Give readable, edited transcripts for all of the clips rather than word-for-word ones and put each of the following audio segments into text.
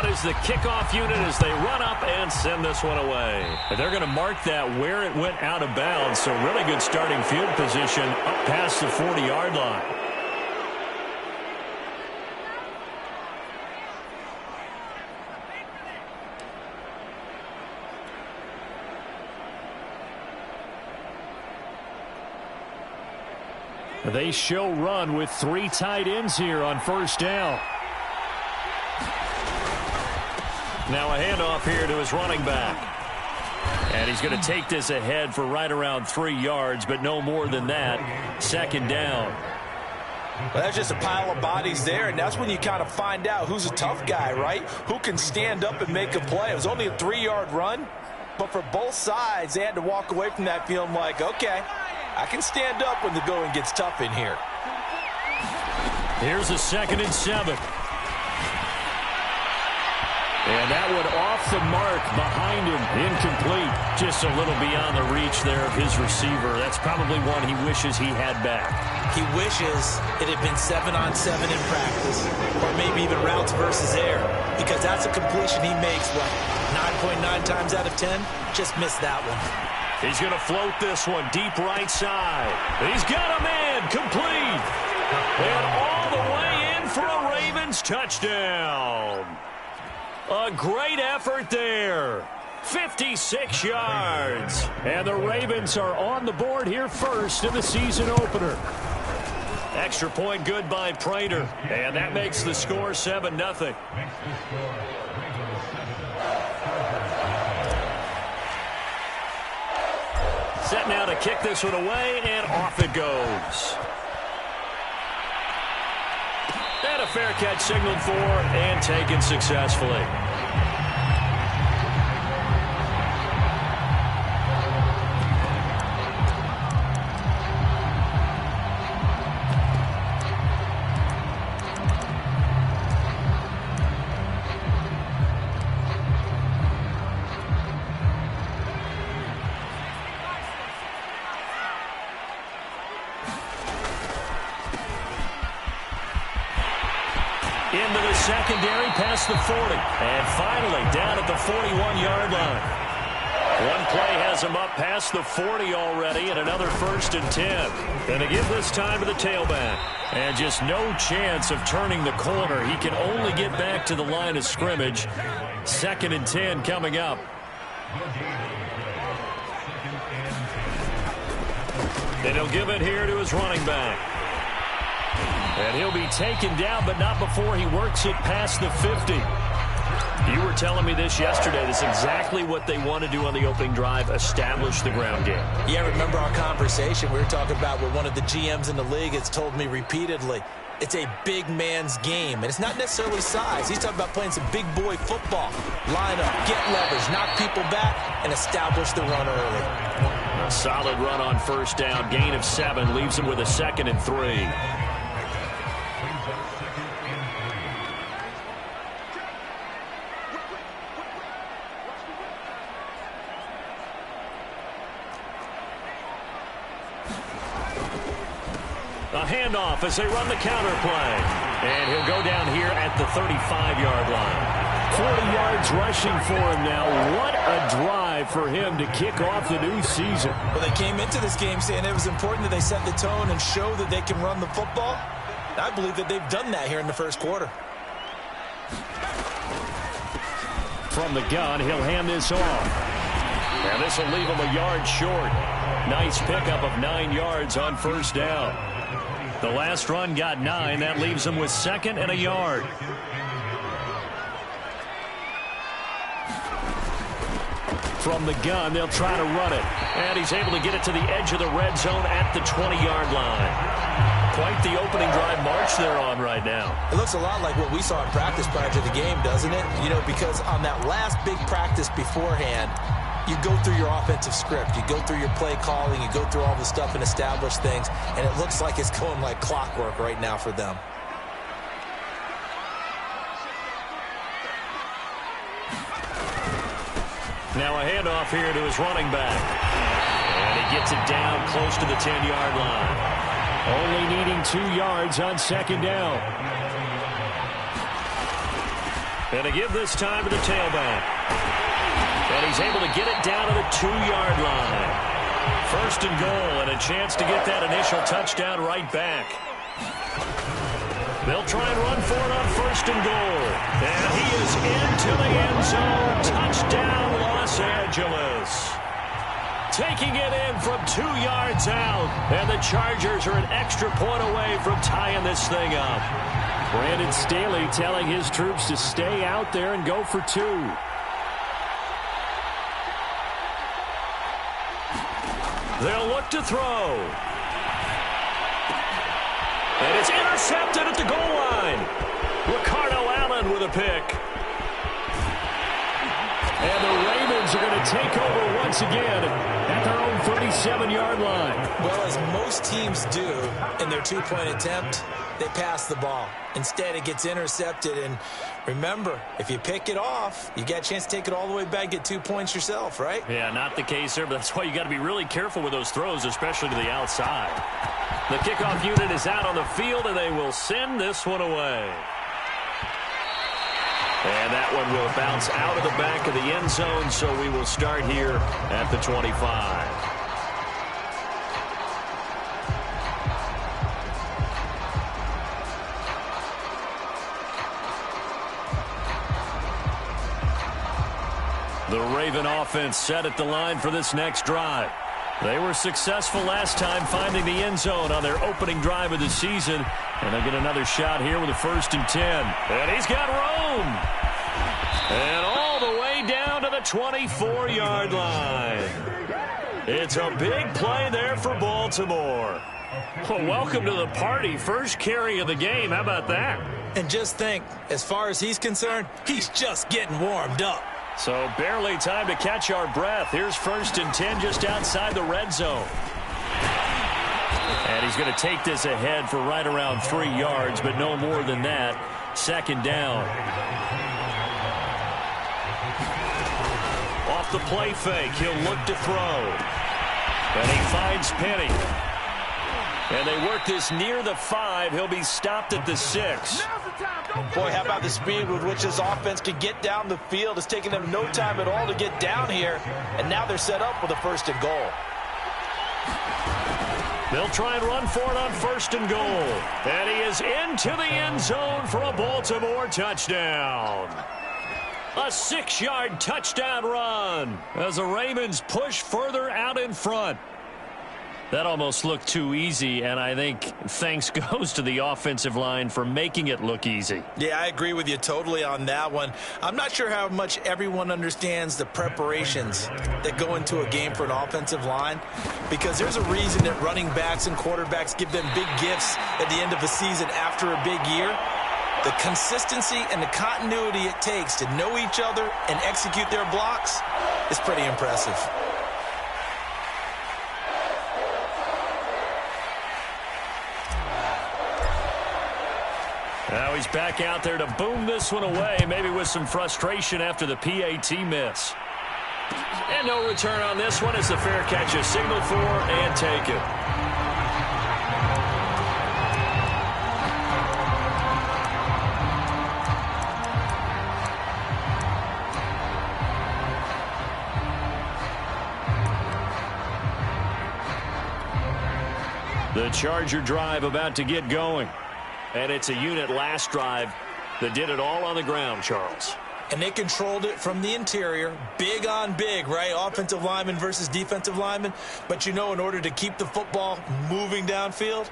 out is the kickoff unit as they run up and send this one away. And they're going to mark that where it went out of bounds, so really good starting field position up past the 40-yard line. They show run with 3 tight ends here on first down. Now a handoff here to his running back. And he's going to take this ahead for right around 3 yards, but no more than that. Second down. Well, that's just a pile of bodies there, and that's when you kind of find out who's a tough guy, right? Who can stand up and make a play. It was only a 3-yard run, but for both sides, they had to walk away from that feeling like, okay, I can stand up when the going gets tough in here. Here's a 2nd and 7. And that one off the mark behind him. Incomplete. Just a little beyond the reach there of his receiver. That's probably one he wishes he had back. He wishes it had been 7-on-7 in practice, or maybe even routes versus air, because that's a completion he makes, what, 9.9 times out of 10? Just missed that one. He's going to float this one deep right side. He's got a man complete. And all the way in for a Ravens touchdown. A great effort there. 56 yards. And the Ravens are on the board here first in the season opener. Extra point good by Prater. And that makes the score 7-0. Set now to kick this one away, and off it goes. And a fair catch signaled for and taken successfully. Into the secondary past the 40. And finally down at the 41-yard line. One play has him up past the 40 already, and another 1st and 10. Going to give this time to the tailback. And just no chance of turning the corner. He can only get back to the line of scrimmage. 2nd and 10 coming up. And he'll give it here to his running back. And he'll be taken down, but not before he works it past the 50. You were telling me this yesterday. This is exactly what they want to do on the opening drive, establish the ground game. Yeah, remember our conversation. We were talking about what one of the GMs in the league has told me repeatedly. It's a big man's game, and it's not necessarily size. He's talking about playing some big boy football. Line up, get leverage, knock people back, and establish the run early. A solid run on first down. Gain of 7 leaves him with a 2nd and 3. A handoff as they run the counter play. And he'll go down here at the 35-yard line. 40 yards rushing for him now. What a drive for him to kick off the new season. Well, they came into this game saying it was important that they set the tone and show that they can run the football. I believe that they've done that here in the first quarter. From the gun, he'll hand this off. And this will leave him a yard short. Nice pickup of 9 yards on first down. The last run got 9. That leaves him with 2nd and a yard. From the gun, they'll try to run it. And he's able to get it to the edge of the red zone at the 20-yard line. Quite the opening drive march they're on right now. It looks a lot like what we saw in practice prior to the game, doesn't it? You know, because on that last big practice beforehand, you go through your offensive script. You go through your play calling. You go through all the stuff and establish things. And it looks like it's going like clockwork right now for them. Now a handoff here to his running back. And he gets it down close to the 10-yard line. Only needing 2 yards on second down. And to give this time to the tailback. And he's able to get it down to the 2-yard line. First and goal, and a chance to get that initial touchdown right back. They'll try and run for it on first and goal. And he is into the end zone. Touchdown, Los Angeles. Taking it in from 2 yards out. And the Chargers are an extra point away from tying this thing up. Brandon Staley telling his troops to stay out there and go for 2. They'll look to throw. And it's intercepted at the goal line. Ricardo Allen with a pick. And the Ravens are going to take over once again at their own 37-yard line. Well, as most teams do in their 2-point attempt, they pass the ball. Instead, it gets intercepted. And remember, if you pick it off, you got a chance to take it all the way back, get 2 points yourself, right? Yeah, not the case there, but that's why you got to be really careful with those throws, especially to the outside. The kickoff unit is out on the field, and they will send this one away. And that one will bounce out of the back of the end zone, so we will start here at the 25. The Raven offense set at the line for this next drive. They were successful last time finding the end zone on their opening drive of the season. And they'll get another shot here with a 1st and 10. And he's got room. And all the way down to the 24-yard line. It's a big play there for Baltimore. Well, welcome to the party. First carry of the game. How about that? And just think, as far as he's concerned, he's just getting warmed up. So barely time to catch our breath. Here's 1st and 10 just outside the red zone. And he's going to take this ahead for right around 3 yards, but no more than that. 2nd down. Off the play fake, he'll look to throw. And he finds Penny. And they work this near the 5. He'll be stopped at the 6. Boy, how about the speed with which this offense can get down the field? It's taking them no time at all to get down here. And now they're set up with a 1st and goal. They'll try and run for it on 1st and goal. And he is into the end zone for a Baltimore touchdown. A 6-yard touchdown run as the Ravens push further out in front. That almost looked too easy, and I think thanks goes to the offensive line for making it look easy. Yeah, I agree with you totally on that one. I'm not sure how much everyone understands the preparations that go into a game for an offensive line, because there's a reason that running backs and quarterbacks give them big gifts at the end of a season after a big year. The consistency and the continuity it takes to know each other and execute their blocks is pretty impressive. Now he's back out there to boom this one away, maybe with some frustration after the PAT miss. And no return on this one as the fair catch is signaled for and taken. The Charger drive about to get going. And it's a unit last drive that did it all on the ground, Charles. And they controlled it from the interior, big on big, right? Offensive lineman versus defensive lineman. But, you know, in order to keep the football moving downfield,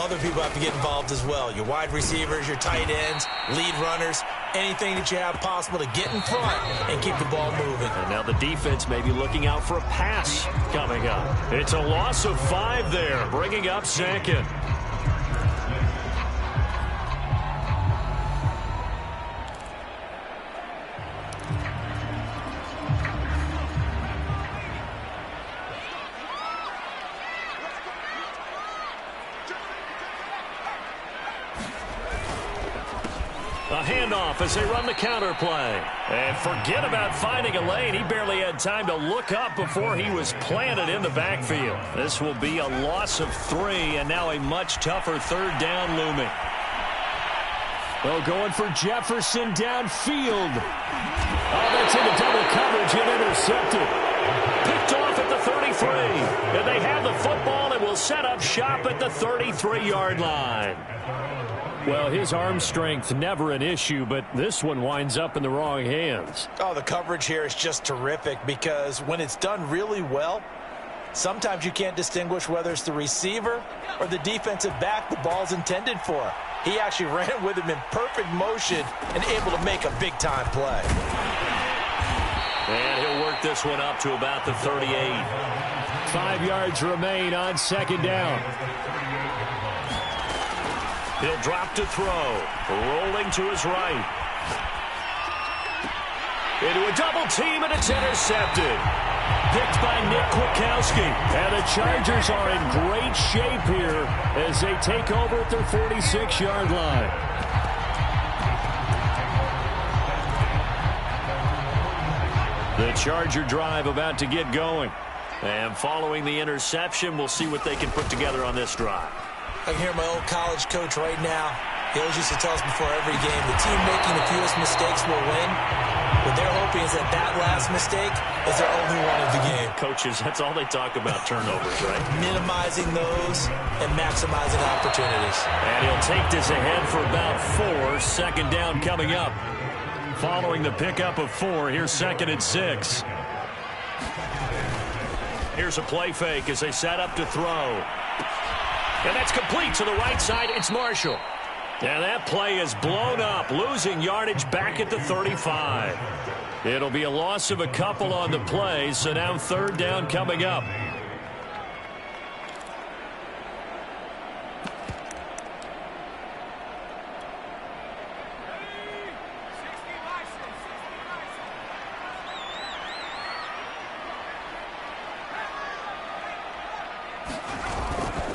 other people have to get involved as well. Your wide receivers, your tight ends, lead runners, anything that you have possible to get in front and keep the ball moving. And now the defense may be looking out for a pass coming up. It's a loss of 5 there, bringing up 2nd. A handoff as they run the counter play. And forget about finding a lane. He barely had time to look up before he was planted in the backfield. This will be a loss of 3, and now a much tougher 3rd down looming. Oh, going for Jefferson downfield. Oh, that's into double coverage and intercepted. Picked off at the 33. And they have the football and will set up shop at the 33-yard line. Well, his arm strength never an issue, but this one winds up in the wrong hands. Oh, the coverage here is just terrific because when it's done really well, sometimes you can't distinguish whether it's the receiver or the defensive back the ball's intended for. He actually ran with him in perfect motion and able to make a big-time play. And he'll work this one up to about the 38. 5 yards remain on second down. He'll drop to throw. Rolling to his right. Into a double team, and it's intercepted. Picked by Nick Kwiatkowski. And the Chargers are in great shape here as they take over at their 46-yard line. The Charger drive about to get going. And following the interception, we'll see what they can put together on this drive. I can hear my old college coach right now. He always used to tell us before every game, the team making the fewest mistakes will win. What they're hoping is that last mistake is their only one of the game. Coaches, that's all they talk about, turnovers, right? Minimizing those and maximizing opportunities. And he'll take this ahead for about 4. Second down coming up. Following the pickup of 4, here's 2nd and 6. Here's a play fake as they set up to throw. And that's complete to the right side. It's Marshall. And that play is blown up, losing yardage back at the 35. It'll be a loss of a couple on the play, so now 3rd down coming up.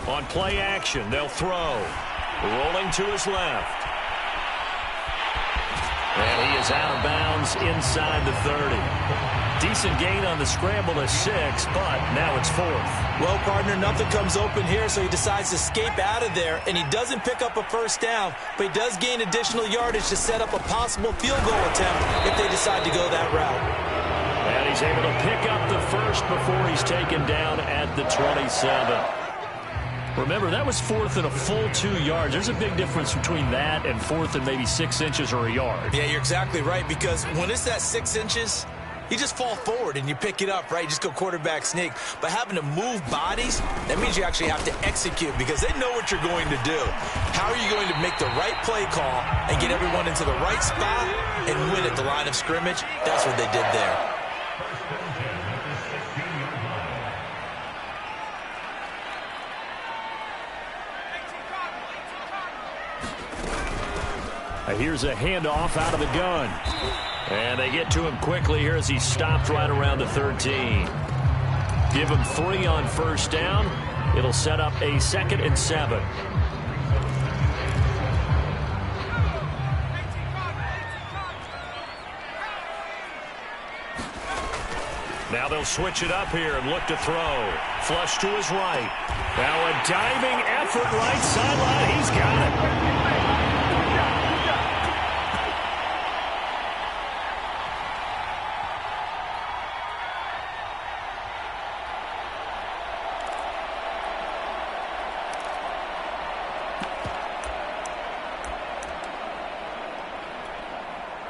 On play action, they'll throw. Rolling to his left. And he is out of bounds inside the 30. Decent gain on the scramble to 6, but now it's 4th. Well, partner, nothing comes open here, so he decides to escape out of there, and he doesn't pick up a first down, but he does gain additional yardage to set up a possible field goal attempt if they decide to go that route. And he's able to pick up the first before he's taken down at the 27. Remember, that was 4th and a full 2 yards. There's a big difference between that and 4th and maybe 6 inches or a yard. Yeah, you're exactly right, because when it's that 6 inches, you just fall forward and you pick it up, right? You just go quarterback sneak. But having to move bodies, that means you actually have to execute because they know what you're going to do. How are you going to make the right play call and get everyone into the right spot and win at the line of scrimmage? That's what they did there. Here's a handoff out of the gun. And they get to him quickly here as he stopped right around the 13. Give him 3 on first down. It'll set up a 2nd and 7. Now they'll switch it up here and look to throw. Flush to his right. Now a diving effort right sideline. He's got it.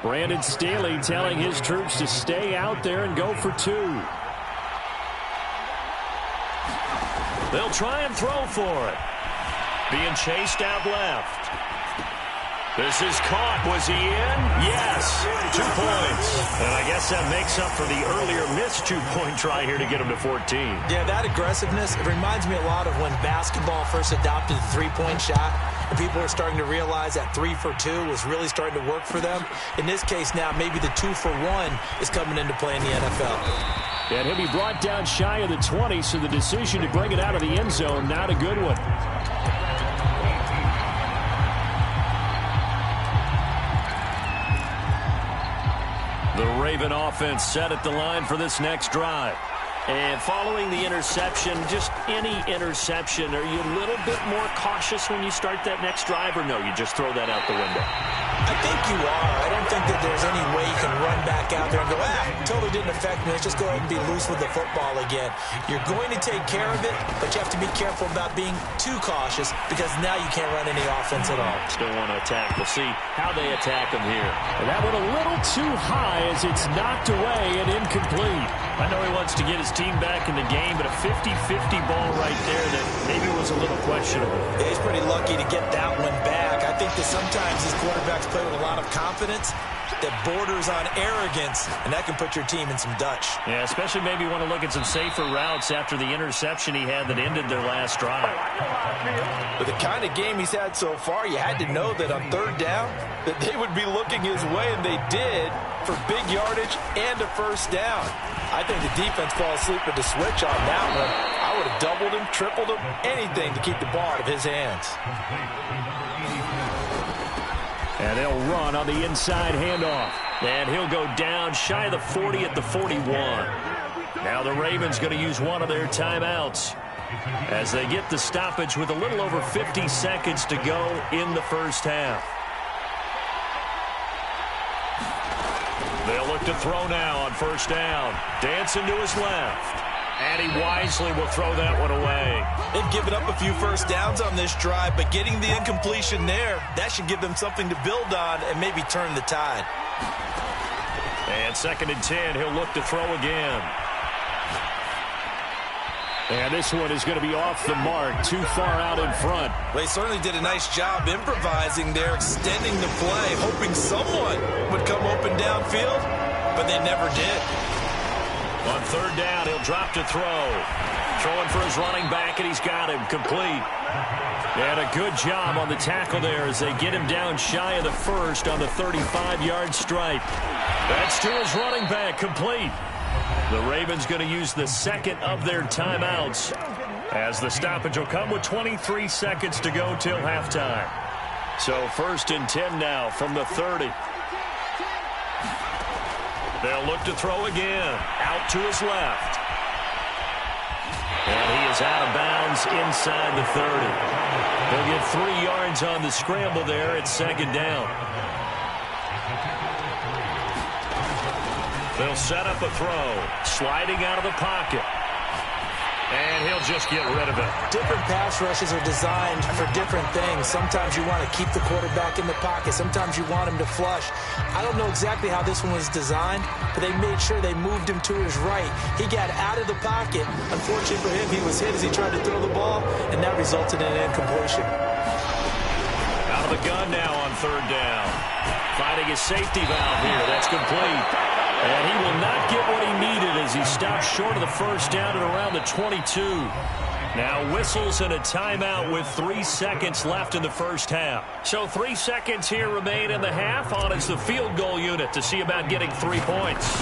Brandon Staley telling his troops to stay out there and go for 2. They'll try and throw for it. Being chased out left. This is caught. Was he in? Yes. 2 points. And I guess that makes up for the earlier missed 2-point try here to get him to 14. Yeah, that aggressiveness, it reminds me a lot of when basketball first adopted the 3-point shot. And people are starting to realize that 3 for 2 was really starting to work for them. In this case now, maybe the 2 for 1 is coming into play in the NFL. And he'll be brought down shy of the 20, so the decision to bring it out of the end zone, not a good one. The Raven offense set at the line for this next drive. And following the interception, just any interception, are you a little bit more cautious when you start that next drive, or no, you just throw that out the window? I think you are. I don't think that there's any way you can run back out there and go, totally didn't affect me. Let's just go ahead and be loose with the football again. You're going to take care of it, but you have to be careful about being too cautious because now you can't run any offense at all. Still want to attack. We'll see how they attack him here. And that went a little too high as it's knocked away and incomplete. I know he wants to get his team back in the game, but a 50-50 ball right there that maybe was a little questionable. Yeah, he's pretty lucky to get that one back. I think that sometimes these quarterbacks play with a lot of confidence that borders on arrogance, and that can put your team in some Dutch. Yeah, especially maybe want to look at some safer routes after the interception he had that ended their last drive. With the kind of game he's had so far, you had to know that on third down that they would be looking his way, and they did, for big yardage and a first down. I think the defense fell asleep at the switch on that one. I would have doubled him, tripled him, anything to keep the ball out of his hands. And they'll run on the inside handoff. And he'll go down shy of the 40 at the 41. Now the Ravens going to use one of their timeouts as they get the stoppage with a little over 50 seconds to go in the first half. They'll look to throw now on first down. Dancing to his left. And he wisely will throw that one away. They've given up a few first downs on this drive, but getting the incompletion there, that should give them something to build on and maybe turn the tide. And 2nd and 10, he'll look to throw again. And this one is going to be off the mark, too far out in front. Well, he certainly did a nice job improvising there, extending the play, hoping someone would come open downfield, but they never did. On third down, he'll drop to throw. Throwing for his running back, and he's got him complete. And a good job on the tackle there as they get him down shy of the first on the 35-yard stripe. That's to his running back, complete. The Ravens going to use the second of their timeouts as the stoppage will come with 23 seconds to go till halftime. So 1st and 10 now from the 30. They'll look to throw again. Out to his left. And he is out of bounds inside the 30. They'll get 3 yards on the scramble there at 2nd down. They'll set up a throw. Sliding out of the pocket. And he'll just get rid of it. Different pass rushes are designed for different things. Sometimes you want to keep the quarterback in the pocket. Sometimes you want him to flush. I don't know exactly how this one was designed, but they made sure they moved him to his right. He got out of the pocket. Unfortunately for him, he was hit as he tried to throw the ball, and that resulted in an incompletion. Out of the gun now on third down. Finding his safety valve here. That's complete. And he will not get what he needed as he stopped short of the first down at around the 22. Now whistles and a timeout with 3 seconds left in the first half. So 3 seconds here remain in the half. On is the field goal unit to see about getting 3 points.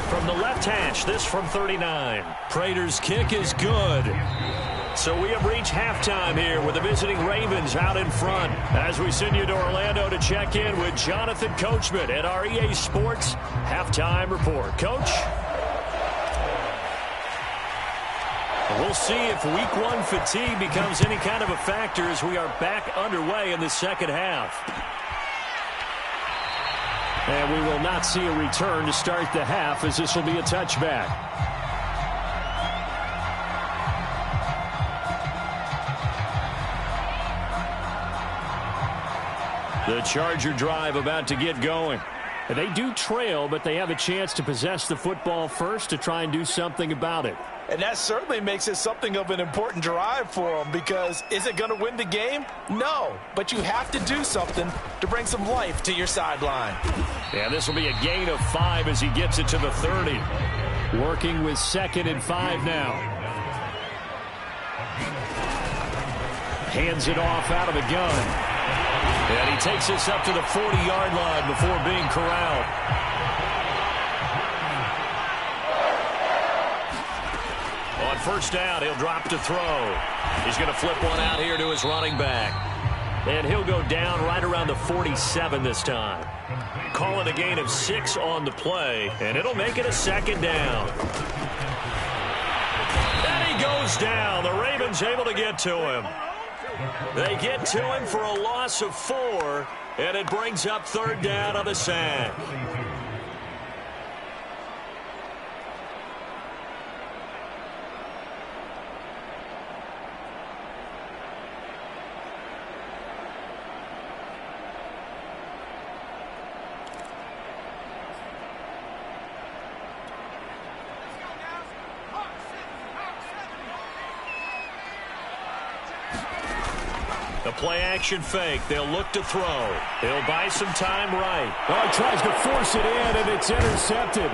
From the left hash, this from 39. Prater's kick is good. So we have reached halftime here with the visiting Ravens out in front. As we send you to Orlando to check in with Jonathan Coachman at our EA Sports Halftime Report. Coach? We'll see if week 1 fatigue becomes any kind of a factor as we are back underway in the second half. And we will not see a return to start the half as this will be a touchback. The Charger drive about to get going. They do trail, but they have a chance to possess the football first to try and do something about it. And that certainly makes it something of an important drive for them because is it going to win the game? No, but you have to do something to bring some life to your sideline. Yeah, this will be a gain of 5 as he gets it to the 30. Working with 2nd and 5 now. Hands it off out of the gun. And he takes this up to the 40-yard line before being corralled. On first down, he'll drop to throw. He's going to flip one out here to his running back. And he'll go down right around the 47 this time. Calling a gain of 6 on the play, and it'll make it a 2nd down. goes down. The Ravens able to get to him. They get to him for a loss of 4, and it brings up third down on the sack. The play-action fake. They'll look to throw. He'll buy some time right. Oh, he tries to force it in, and it's intercepted.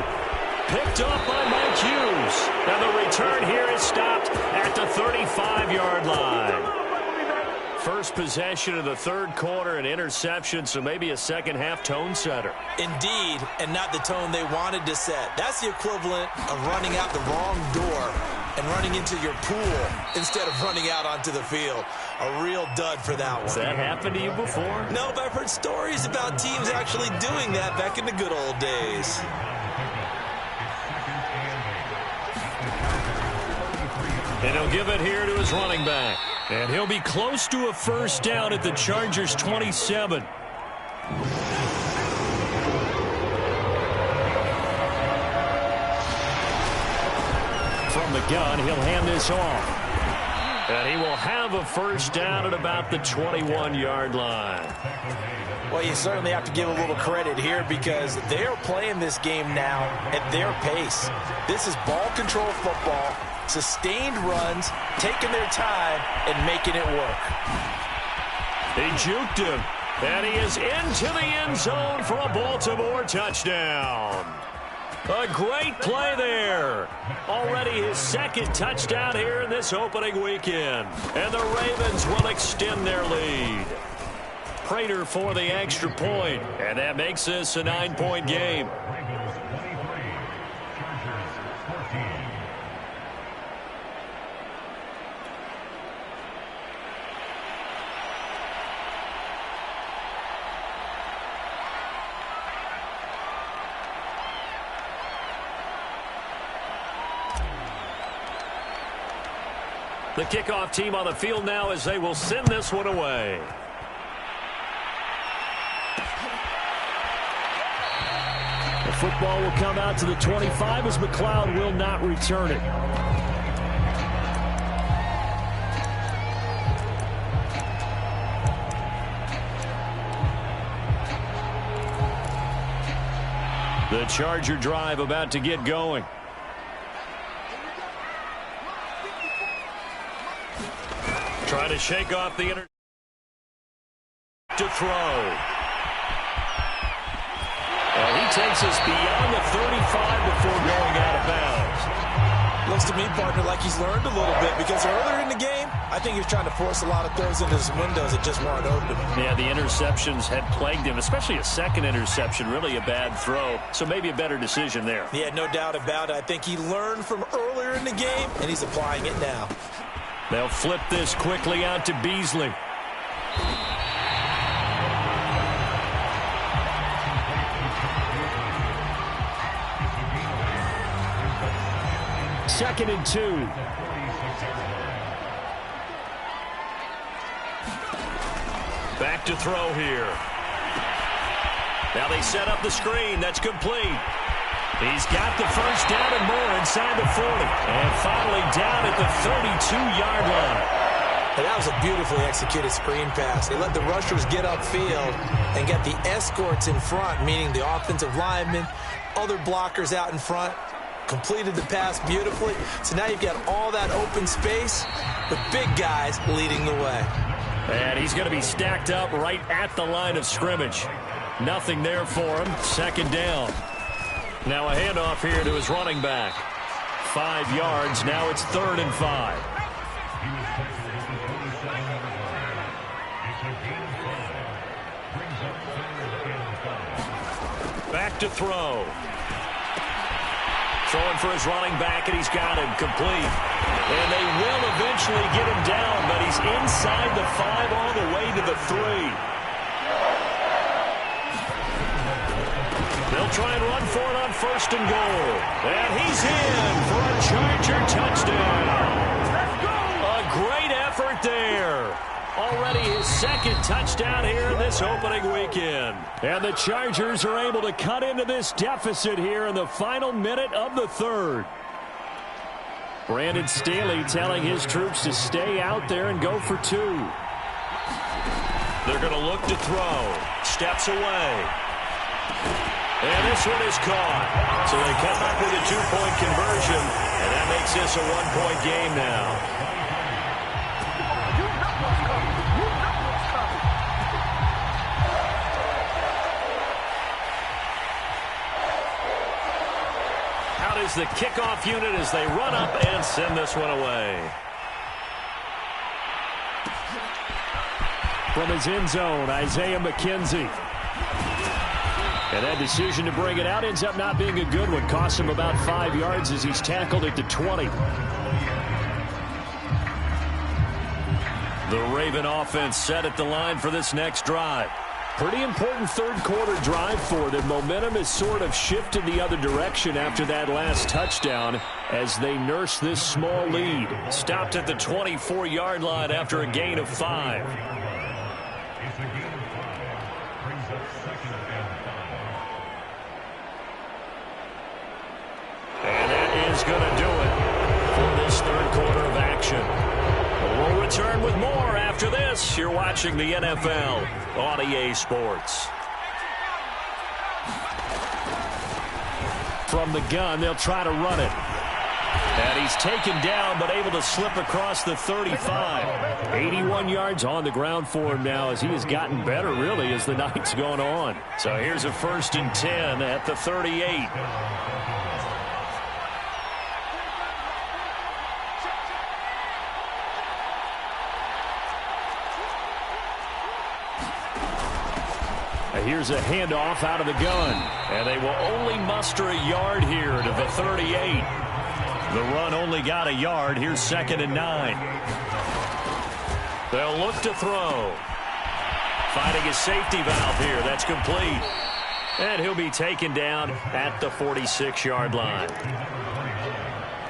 Picked up by Mike Hughes. And the return here is stopped at the 35-yard line. First possession of the third quarter, an interception, so maybe a second-half tone setter. Indeed, and not the tone they wanted to set. That's the equivalent of running out the wrong door and running into your pool instead of running out onto the field. A real dud for that one. Has that happened to you before? No, but I've heard stories about teams actually doing that back in the good old days. And he'll give it here to his running back. And he'll be close to a first down at the Chargers' 27. From the gun, he'll hand this off. And he will have a first down at about the 21-yard line. Well, you certainly have to give a little credit here because they're playing this game now at their pace. This is ball control football, sustained runs, taking their time, and making it work. He juked him, and he is into the end zone for a Baltimore touchdown. A great play there. Already his second touchdown here in this opening weekend. And the Ravens will extend their lead. Prater for the extra point, and that makes this a 9-point game. The kickoff team on the field now as they will send this one away. The football will come out to the 25 as McLeod will not return it. The Charger drive about to get going. Trying to shake off the to throw. And he takes us beyond the 35 before going out of bounds. Looks to me, partner, like he's learned a little bit because earlier in the game, I think he was trying to force a lot of throws into his windows that just weren't open. Yeah, the interceptions had plagued him, especially a second interception, really a bad throw. So maybe a better decision there. Yeah, no doubt about it. I think he learned from earlier in the game, and he's applying it now. They'll flip this quickly out to Beasley. Second and 2. Back to throw here. Now they set up the screen. That's complete. He's got the first down and more inside the 40. And finally down at the 32-yard line. And that was a beautifully executed screen pass. They let the rushers get upfield and get the escorts in front, meaning the offensive linemen, other blockers out in front. Completed the pass beautifully. So now you've got all that open space with big guys leading the way. And he's going to be stacked up right at the line of scrimmage. Nothing there for him. Second down. Now a handoff here to his running back. 5 yards. Now it's 3rd and 5. Back to throw. Throwing for his running back, and he's got him complete. And they will eventually get him down, but he's inside the 5 all the way to the 3. They'll try and run for it on 1st and goal. And he's in for a Charger touchdown. effort there. Already his second touchdown here in this opening weekend. And the Chargers are able to cut into this deficit here in the final minute of the third. Brandon Staley telling his troops to stay out there and go for two. They're going to look to throw. Steps away. And this one is caught. So they come back with a two-point conversion, and that makes this a one-point game now. Out is the kickoff unit as they run up and send this one away. From his end zone, Isaiah McKenzie. And that decision to bring it out ends up not being a good one. Costs him about 5 yards as he's tackled at the 20. The Raven offense set at the line for this next drive. Pretty important third quarter drive for them. Momentum has sort of shifted the other direction after that last touchdown as they nurse this small lead. Stopped at the 24-yard line after a gain of 5. And that is going to do it for this third quarter of action. We'll return with more after this. You're watching the NFL on EA Sports. From the gun, they'll try to run it. And he's taken down, but able to slip across the 35. 81 yards on the ground for him now as he has gotten better, really, as the night's gone on. So here's a 1st and 10 at the 38. Here's a handoff out of the gun. And they will only muster a yard here to the 38. The run only got a yard. Here's 2nd and 9. They'll look to throw. Finding a safety valve here. That's complete. And he'll be taken down at the 46-yard line.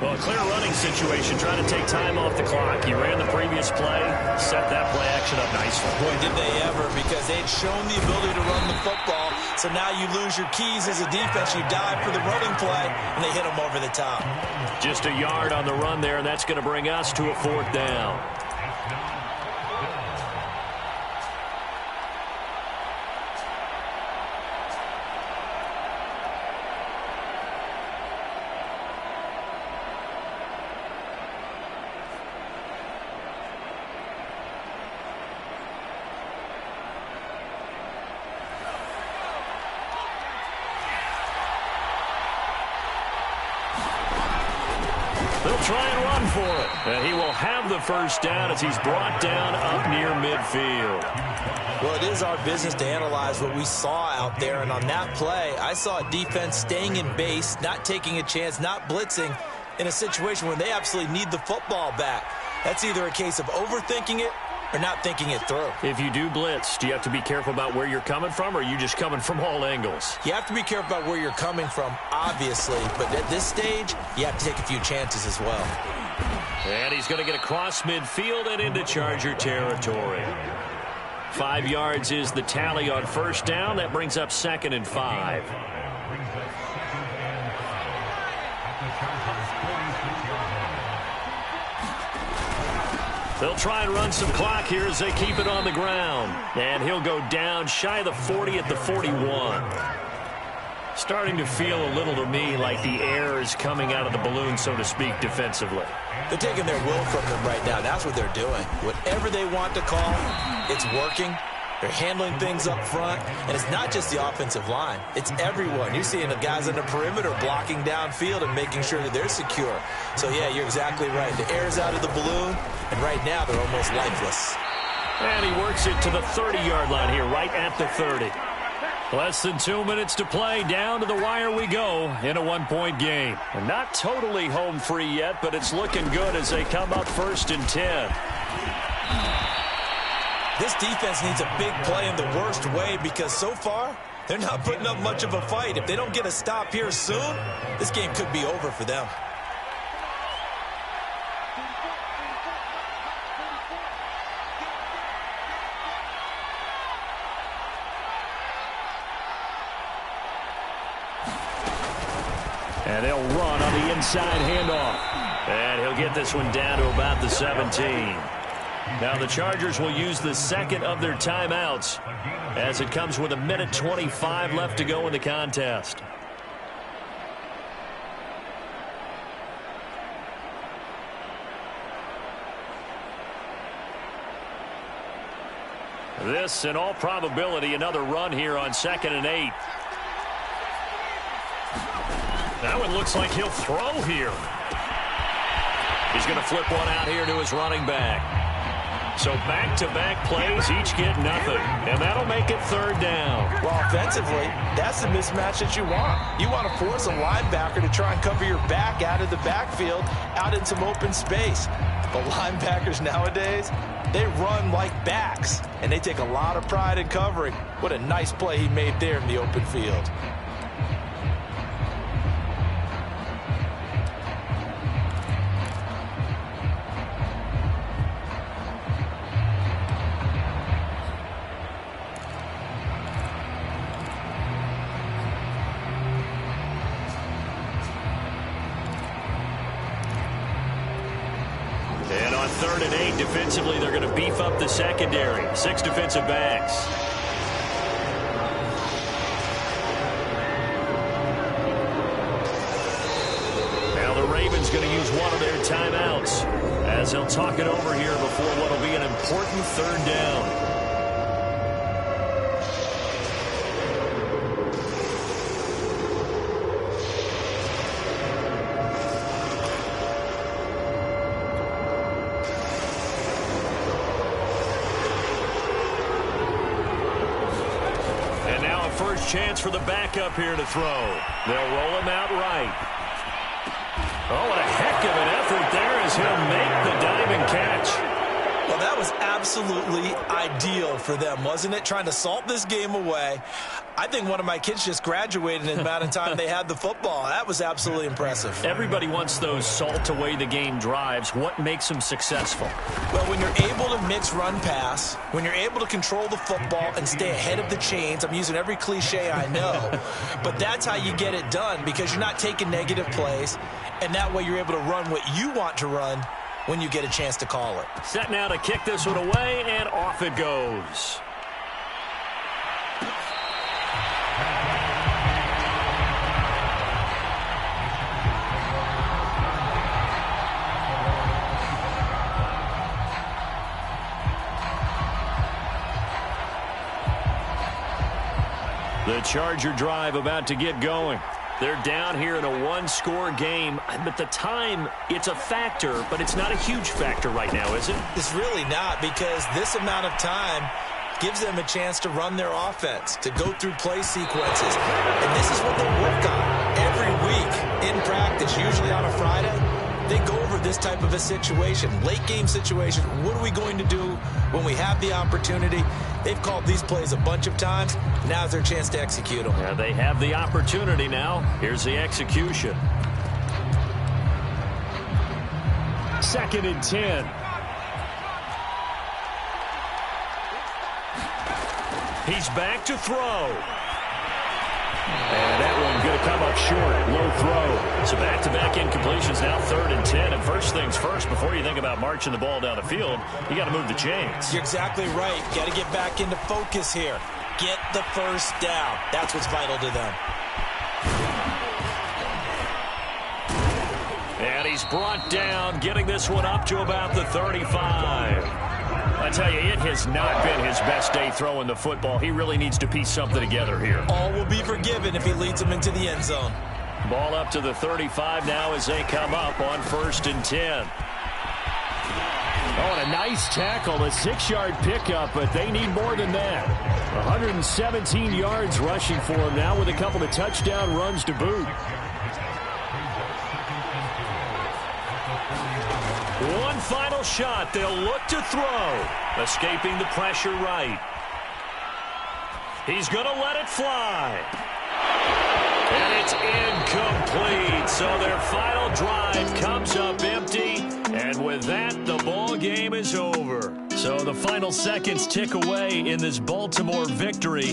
Well, a clear running situation, trying to take time off the clock. He ran the previous play, set that play action up nicely. Boy, did they ever, because they'd shown the ability to run the football. So now you lose your keys as a defense. You dive for the running play, and they hit them over the top. Just a yard on the run there, and that's going to bring us to a 4th down. They'll try and run for it. And he will have the 1st down as he's brought down up near midfield. Well, it is our business to analyze what we saw out there. And on that play, I saw a defense staying in base, not taking a chance, not blitzing in a situation where they absolutely need the football back. That's either a case of overthinking it or not thinking it through. If you do blitz, do you have to be careful about where you're coming from, or are you just coming from all angles? You have to be careful about where you're coming from, obviously, but at this stage, you have to take a few chances as well. And he's going to get across midfield and into Charger territory. 5 yards is the tally on 1st down. That brings up 2nd and 5. They'll try and run some clock here as they keep it on the ground. And he'll go down shy of the 40 at the 41. Starting to feel a little to me like the air is coming out of the balloon, so to speak, defensively. They're taking their will from them right now. That's what they're doing. Whatever they want to call, it's working. They're handling things up front, and it's not just the offensive line. It's everyone. You're seeing the guys on the perimeter blocking downfield and making sure that they're secure. So, yeah, you're exactly right. The air's out of the balloon, and right now they're almost lifeless. And he works it to the 30-yard line here, right at the 30. Less than 2 minutes to play. Down to the wire we go in a one-point game. And not totally home free yet, but it's looking good as they come up 1st and 10. This defense needs a big play in the worst way because so far they're not putting up much of a fight. If they don't get a stop here soon, this game could be over for them. And they'll run on the inside handoff. And he'll get this one down to about the 17. Now the Chargers will use the second of their timeouts as it comes with 1:25 left to go in the contest. This, in all probability, another run here on 2nd and 8. That one looks like he'll throw here. He's going to flip one out here to his running back. So back-to-back plays, each get nothing. And that'll make it 3rd down. Well, offensively, that's the mismatch that you want. You want to force a linebacker to try and cover your back out of the backfield, out in some open space. The linebackers nowadays, they run like backs, and they take a lot of pride in covering. What a nice play he made there in the open field. And on 3rd and 8, defensively, they're going to beef up the secondary. 6 defensive backs. Now the Ravens going to use one of their timeouts as they'll talk it over here before what will be an important 3rd down. First chance for the backup here to throw. They'll roll him out right. Oh, what a heck of an effort there as he'll make the diving catch. Well, that was absolutely ideal for them, wasn't it? Trying to salt this game away. I think one of my kids just graduated in the amount of time they had the football. That was absolutely impressive. Everybody wants those salt away the game drives. What makes them successful? Well, when you're able to mix run-pass, when you're able to control the football and stay ahead of the chains, I'm using every cliche I know, but that's how you get it done because you're not taking negative plays, and that way you're able to run what you want to run when you get a chance to call it. Set now to kick this one away, and off it goes. The Charger drive about to get going. They're down here in a one-score game. But the time, it's a factor, but it's not a huge factor right now, is it? It's really not, because this amount of time gives them a chance to run their offense, to go through play sequences. And this is what they work on every week in practice, usually on a Friday. They go over this type of a situation, late-game situation. What are we going to do when we have the opportunity? They've called these plays a bunch of times. Now's their chance to execute them. Yeah, they have the opportunity now. Here's the execution. 2nd and 10. He's back to throw. And that one going to come up short. Low throw. So back-to-back incompletions now 3rd and 10. And first things first, before you think about marching the ball down the field, you got to move the chains. You're exactly right. Got to get back into focus here. Get the first down. That's what's vital to them. And he's brought down, getting this one up to about the 35. I tell you, it has not been his best day throwing the football. He really needs to piece something together here. All will be forgiven if he leads them into the end zone. Ball up to the 35 now as they come up on 1st and 10. Oh, and a nice tackle, a 6-yard pickup, but they need more than that. 117 yards rushing for him now with a couple of touchdown runs to boot. One final shot. They'll look to throw. Escaping the pressure right. He's going to let it fly. And it's incomplete. So their final drive comes up empty. And with that, the ball game is over. So the final final seconds tick away in this Baltimore victory.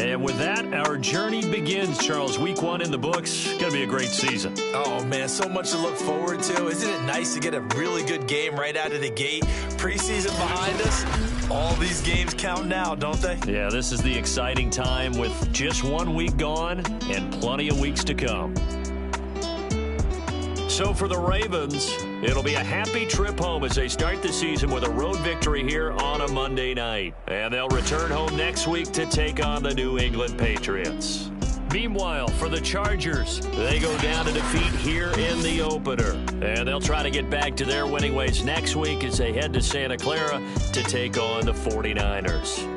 And with that, our journey begins, Charles. Week 1 in the books. Going to be a great season. Oh, man, so much to look forward to. Isn't it nice to get a really good game right out of the gate? Preseason behind us. All these games count now, don't they? Yeah, this is the exciting time with just 1 week gone and plenty of weeks to come. So for the Ravens, it'll be a happy trip home as they start the season with a road victory here on a Monday night. And they'll return home next week to take on the New England Patriots. Meanwhile, for the Chargers, they go down to defeat here in the opener. And they'll try to get back to their winning ways next week as they head to Santa Clara to take on the 49ers.